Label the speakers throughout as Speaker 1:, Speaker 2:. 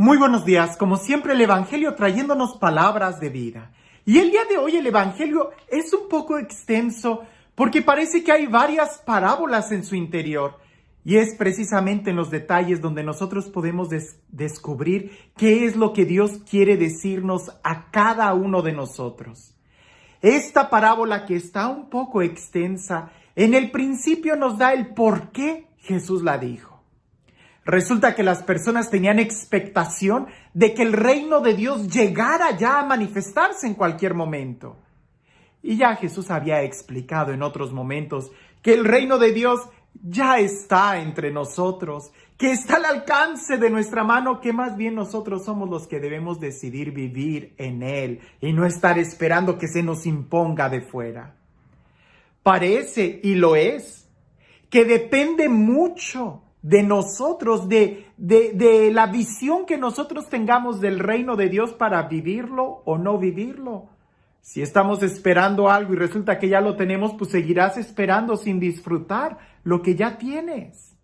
Speaker 1: Muy buenos días, como siempre el Evangelio trayéndonos palabras de vida. Y el día de hoy el Evangelio es un poco extenso porque parece que hay varias parábolas en su interior. Y es precisamente en los detalles donde nosotros podemos descubrir qué es lo que Dios quiere decirnos a cada uno de nosotros. Esta parábola, que está un poco extensa, en el principio nos da el por qué Jesús la dijo. Resulta que las personas tenían expectación de que el reino de Dios llegara ya a manifestarse en cualquier momento. Y ya Jesús había explicado en otros momentos que el reino de Dios ya está entre nosotros, que está al alcance de nuestra mano, que más bien nosotros somos los que debemos decidir vivir en él y no estar esperando que se nos imponga de fuera. Parece, y lo es, que depende mucho de nosotros, de la visión que nosotros tengamos del reino de Dios para vivirlo o no vivirlo. Si estamos esperando algo y resulta que ya lo tenemos, pues seguirás esperando sin disfrutar lo que ya tienes.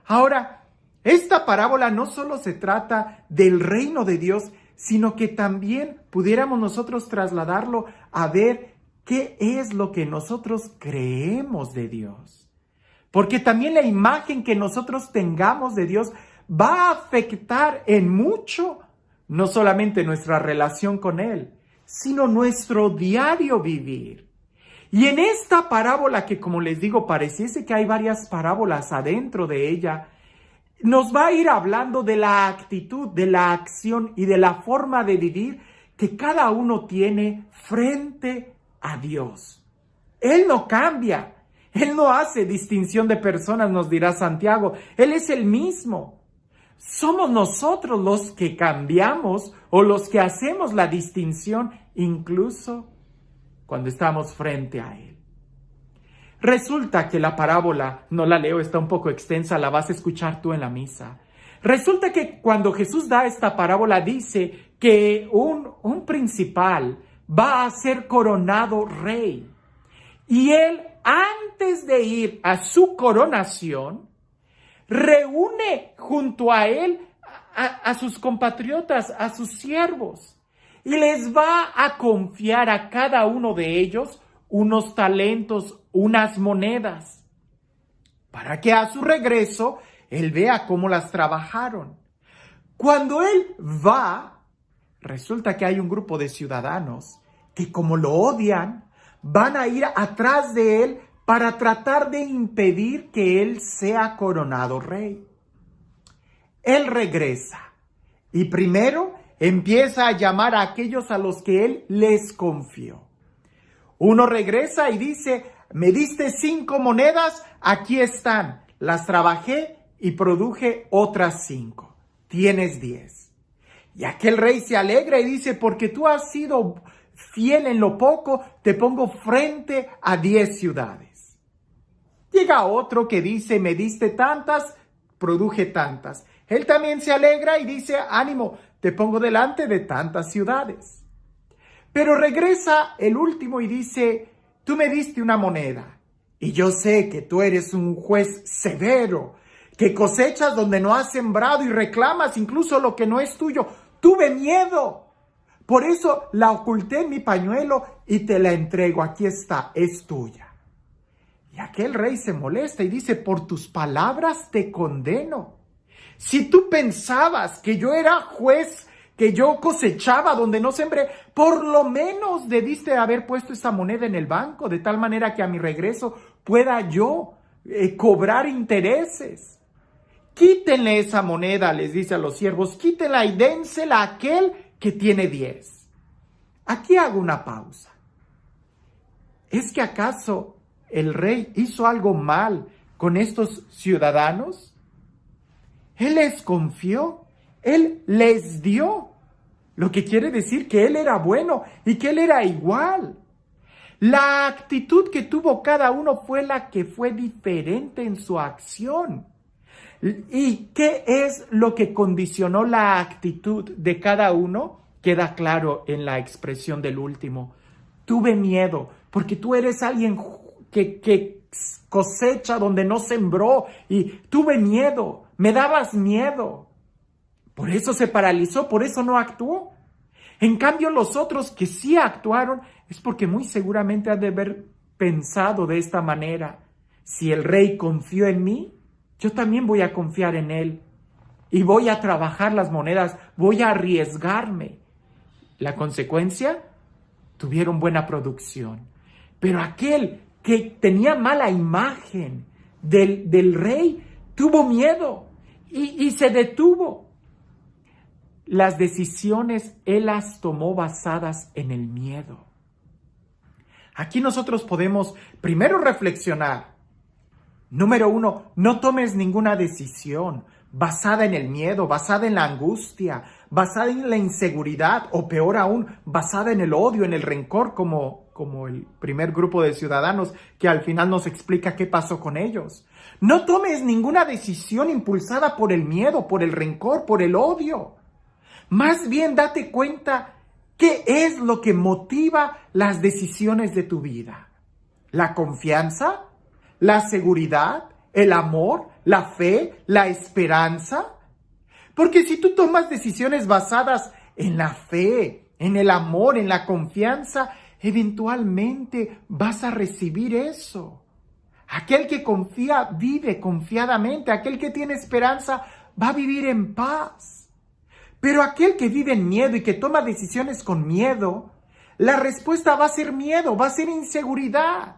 Speaker 1: Ahora, esta parábola no solo se trata del reino de Dios, sino que también pudiéramos nosotros trasladarlo a ver qué es lo que nosotros creemos de Dios. Porque también la imagen que nosotros tengamos de Dios va a afectar en mucho, no solamente nuestra relación con Él, sino nuestro diario vivir. Y en esta parábola, que como les digo, pareciese que hay varias parábolas adentro de ella, nos va a ir hablando de la actitud, de la acción y de la forma de vivir que cada uno tiene frente a Dios. Él no cambia. Él no hace distinción de personas, nos dirá Santiago. Él es el mismo. Somos nosotros los que cambiamos o los que hacemos la distinción, incluso cuando estamos frente a Él. Resulta que la parábola, no la leo, está un poco extensa, la vas a escuchar tú en la misa. Resulta que cuando Jesús da esta parábola dice que un principal va a ser coronado rey. Y él, antes de ir a su coronación, reúne junto a él a sus compatriotas, a sus siervos, y les va a confiar a cada uno de ellos unos talentos, unas monedas, para que a su regreso él vea cómo las trabajaron. Cuando él va, resulta que hay un grupo de ciudadanos que, como lo odian, van a ir atrás de él para tratar de impedir que él sea coronado rey. Él regresa y primero empieza a llamar a aquellos a los que él les confió. Uno regresa y dice: me diste 5 monedas, aquí están, las trabajé y produje otras 5. Tienes 10. Y aquel rey se alegra y dice: porque tú has sido fiel en lo poco, te pongo frente a 10 ciudades. Llega otro que dice: me diste tantas, produje tantas. Él también se alegra y dice: ánimo, te pongo delante de tantas ciudades. Pero regresa el último y dice: tú me diste una moneda, y yo sé que tú eres un juez severo, que cosechas donde no has sembrado y reclamas incluso lo que no es tuyo. Tuve miedo. Por eso la oculté en mi pañuelo y te la entrego. Aquí está, es tuya. Y aquel rey se molesta y dice: por tus palabras te condeno. Si tú pensabas que yo era juez, que yo cosechaba donde no sembré, por lo menos debiste haber puesto esa moneda en el banco, de tal manera que a mi regreso pueda yo cobrar intereses. Quítenle esa moneda, les dice a los siervos, quítenla y dénsela a aquel que tiene 10. Aquí hago una pausa. ¿Es que acaso el rey hizo algo mal con estos ciudadanos? Él les confió, él les dio, lo que quiere decir que él era bueno y que él era igual. La actitud que tuvo cada uno fue la que fue diferente en su acción. ¿Y qué es lo que condicionó la actitud de cada uno? Queda claro en la expresión del último. Tuve miedo, porque tú eres alguien que cosecha donde no sembró, y tuve miedo, me dabas miedo. Por eso se paralizó, por eso no actuó. En cambio, los otros que sí actuaron es porque muy seguramente han de haber pensado de esta manera. Si el rey confió en mí, yo también voy a confiar en él. Y voy a trabajar las monedas, voy a arriesgarme. La consecuencia, tuvieron buena producción. Pero aquel que tenía mala imagen del rey, tuvo miedo y se detuvo. Las decisiones él las tomó basadas en el miedo. Aquí nosotros podemos primero reflexionar. Número 1, no tomes ninguna decisión basada en el miedo, basada en la angustia, basada en la inseguridad o peor aún, basada en el odio, en el rencor, como el primer grupo de ciudadanos que al final nos explica qué pasó con ellos. No tomes ninguna decisión impulsada por el miedo, por el rencor, por el odio. Más bien date cuenta qué es lo que motiva las decisiones de tu vida. ¿La confianza? ¿La seguridad? ¿El amor? ¿La fe? ¿La esperanza? Porque si tú tomas decisiones basadas en la fe, en el amor, en la confianza, eventualmente vas a recibir eso. Aquel que confía vive confiadamente. Aquel que tiene esperanza va a vivir en paz. Pero aquel que vive en miedo y que toma decisiones con miedo, la respuesta va a ser miedo, va a ser inseguridad.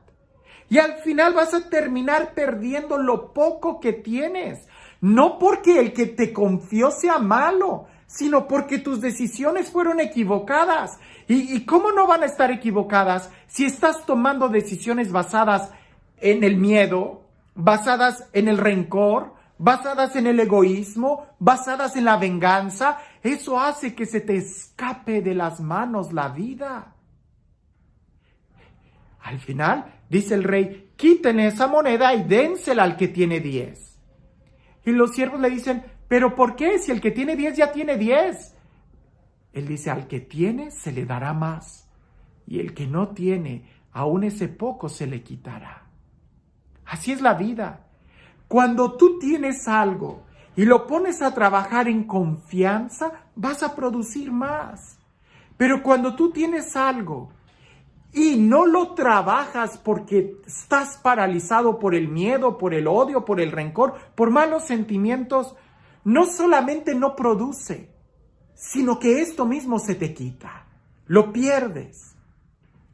Speaker 1: Y al final vas a terminar perdiendo lo poco que tienes. No porque el que te confió sea malo, sino porque tus decisiones fueron equivocadas. ¿Y cómo no van a estar equivocadas si estás tomando decisiones basadas en el miedo, basadas en el rencor, basadas en el egoísmo, basadas en la venganza? Eso hace que se te escape de las manos la vida. Al final, dice el rey, quiten esa moneda y dénsela al que tiene 10. Y los siervos le dicen, ¿pero por qué? Si el que tiene 10 ya tiene 10. Él dice, al que tiene se le dará más. Y el que no tiene, aún ese poco se le quitará. Así es la vida. Cuando tú tienes algo y lo pones a trabajar en confianza, vas a producir más. Pero cuando tú tienes algo y no lo trabajas porque estás paralizado por el miedo, por el odio, por el rencor, por malos sentimientos, no solamente no produce, sino que esto mismo se te quita. Lo pierdes.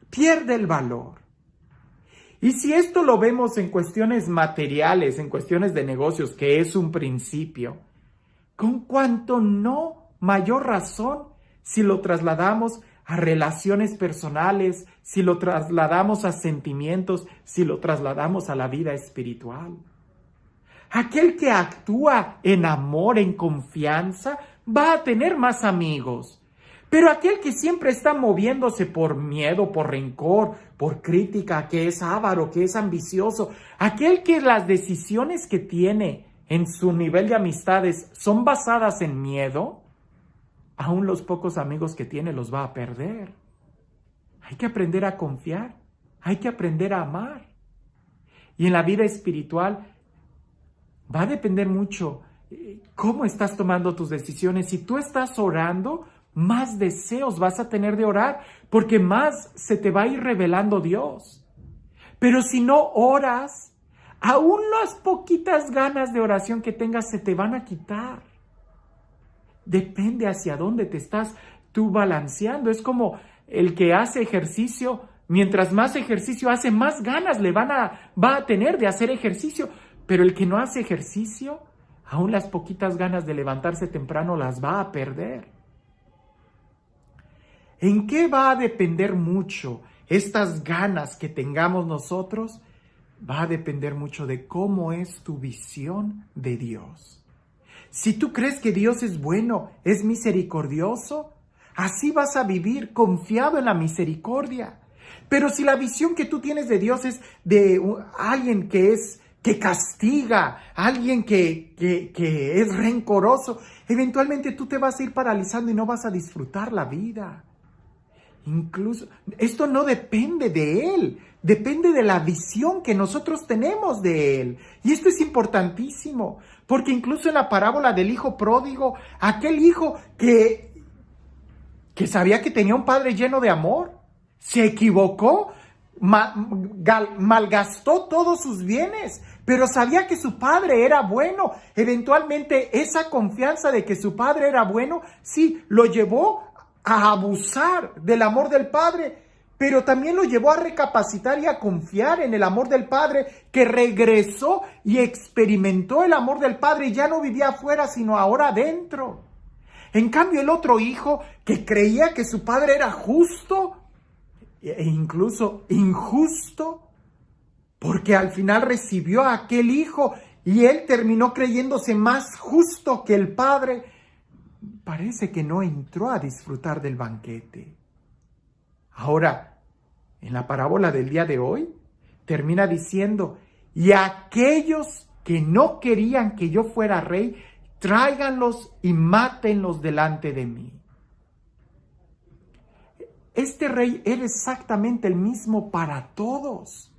Speaker 1: Pierde el valor. Y si esto lo vemos en cuestiones materiales, en cuestiones de negocios, que es un principio, con cuanto no mayor razón si lo trasladamos a relaciones personales, si lo trasladamos a sentimientos, si lo trasladamos a la vida espiritual. Aquel que actúa en amor, en confianza, va a tener más amigos. Pero aquel que siempre está moviéndose por miedo, por rencor, por crítica, que es avaro, que es ambicioso, aquel que las decisiones que tiene en su nivel de amistades son basadas en miedo, aún los pocos amigos que tiene los va a perder. Hay que aprender a confiar, hay que aprender a amar. Y en la vida espiritual va a depender mucho cómo estás tomando tus decisiones. Si tú estás orando, más deseos vas a tener de orar, porque más se te va a ir revelando Dios. Pero si no oras, aún las poquitas ganas de oración que tengas se te van a quitar. Depende hacia dónde te estás tú balanceando. Es como el que hace ejercicio, mientras más ejercicio hace, más ganas va a tener de hacer ejercicio. Pero el que no hace ejercicio, aún las poquitas ganas de levantarse temprano las va a perder. ¿En qué va a depender mucho estas ganas que tengamos nosotros? Va a depender mucho de cómo es tu visión de Dios. Si tú crees que Dios es bueno, es misericordioso, así vas a vivir confiado en la misericordia. Pero si la visión que tú tienes de Dios es de alguien que castiga, alguien que es rencoroso, eventualmente tú te vas a ir paralizando y no vas a disfrutar la vida. Incluso, esto no depende de Él, depende de la visión que nosotros tenemos de Él. Y esto es importantísimo, porque incluso en la parábola del hijo pródigo, aquel hijo que sabía que tenía un padre lleno de amor, se equivocó, malgastó todos sus bienes, pero sabía que su padre era bueno. Eventualmente esa confianza de que su padre era bueno, sí, lo llevó a abusar del amor del padre, pero también lo llevó a recapacitar y a confiar en el amor del padre, que regresó y experimentó el amor del padre y ya no vivía afuera, sino ahora adentro. En cambio, el otro hijo, que creía que su padre era justo e incluso injusto, porque al final recibió a aquel hijo y él terminó creyéndose más justo que el padre, parece que no entró a disfrutar del banquete. Ahora, en la parábola del día de hoy, termina diciendo: y aquellos que no querían que yo fuera rey, tráiganlos y mátenlos delante de mí. Este rey era exactamente el mismo para todos.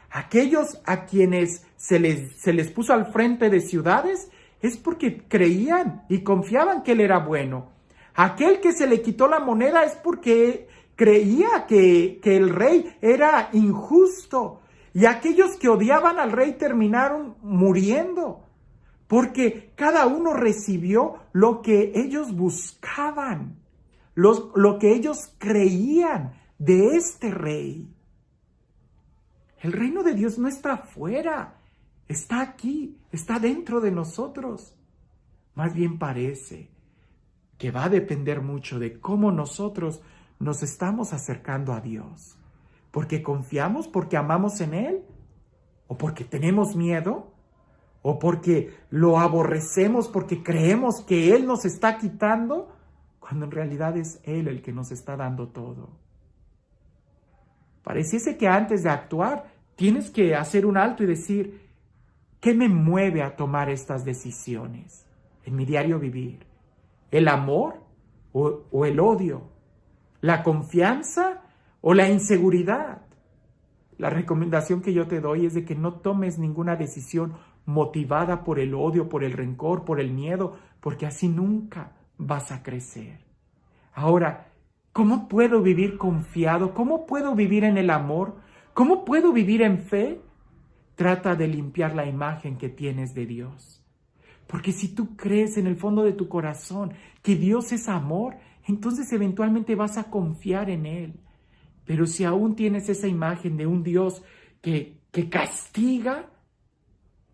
Speaker 1: Aquellos a quienes se les puso al frente de ciudades es porque creían y confiaban que él era bueno. Aquel que se le quitó la moneda es porque creía que el rey era injusto. Y aquellos que odiaban al rey terminaron muriendo, porque cada uno recibió lo que ellos buscaban, lo que ellos creían de este rey. El reino de Dios no está afuera, está aquí, está dentro de nosotros. Más bien parece que va a depender mucho de cómo nosotros nos estamos acercando a Dios. ¿Porque confiamos, porque amamos en Él? ¿O porque tenemos miedo? ¿O porque lo aborrecemos, porque creemos que Él nos está quitando, cuando en realidad es Él el que nos está dando todo? Pareciese que antes de actuar tienes que hacer un alto y decir: ¿qué me mueve a tomar estas decisiones en mi diario vivir? ¿El amor o el odio? ¿La confianza o la inseguridad? La recomendación que yo te doy es de que no tomes ninguna decisión motivada por el odio, por el rencor, por el miedo, porque así nunca vas a crecer. Ahora, ¿cómo puedo vivir confiado? ¿Cómo puedo vivir en el amor? ¿Cómo puedo vivir en fe? Trata de limpiar la imagen que tienes de Dios. Porque si tú crees en el fondo de tu corazón que Dios es amor, entonces eventualmente vas a confiar en Él. Pero si aún tienes esa imagen de un Dios que castiga,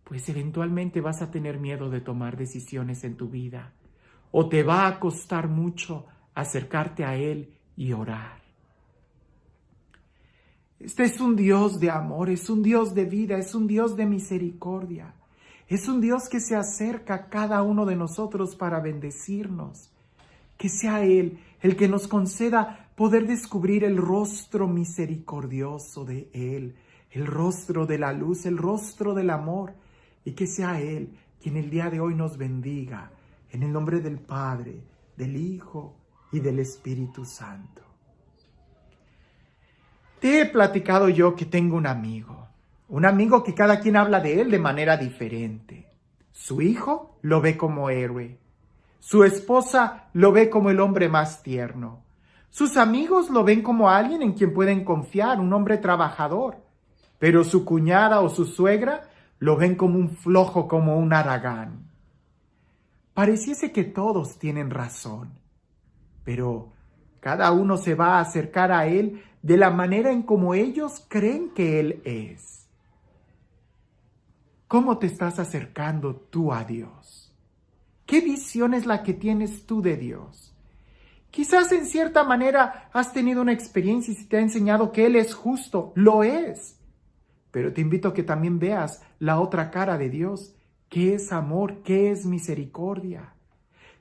Speaker 1: pues eventualmente vas a tener miedo de tomar decisiones en tu vida. O te va a costar mucho acercarte a Él y orar. Este es un Dios de amor, es un Dios de vida, es un Dios de misericordia. Es un Dios que se acerca a cada uno de nosotros para bendecirnos. Que sea Él el que nos conceda poder descubrir el rostro misericordioso de Él, el rostro de la luz, el rostro del amor, y que sea Él quien el día de hoy nos bendiga, en el nombre del Padre, del Hijo y del Espíritu Santo. Te he platicado yo que tengo un amigo que cada quien habla de él de manera diferente. Su hijo lo ve como héroe. Su esposa lo ve como el hombre más tierno. Sus amigos lo ven como alguien en quien pueden confiar, un hombre trabajador. Pero su cuñada o su suegra lo ven como un flojo, como un haragán. Pareciese que todos tienen razón, pero cada uno se va a acercar a él de la manera en como ellos creen que él es. ¿Cómo te estás acercando tú a Dios? ¿Qué visión es la que tienes tú de Dios? Quizás en cierta manera has tenido una experiencia y te ha enseñado que Él es justo. Lo es. Pero te invito a que también veas la otra cara de Dios, que es amor, que es misericordia.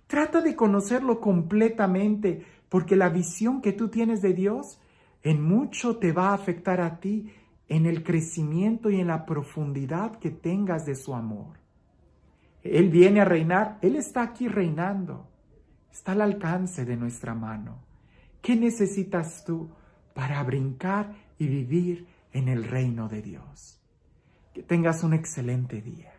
Speaker 1: Trata de conocerlo completamente, porque la visión que tú tienes de Dios en mucho te va a afectar a ti en el crecimiento y en la profundidad que tengas de su amor. Él viene a reinar, Él está aquí reinando. Está al alcance de nuestra mano. ¿Qué necesitas tú para brincar y vivir en el reino de Dios. Que tengas un excelente día.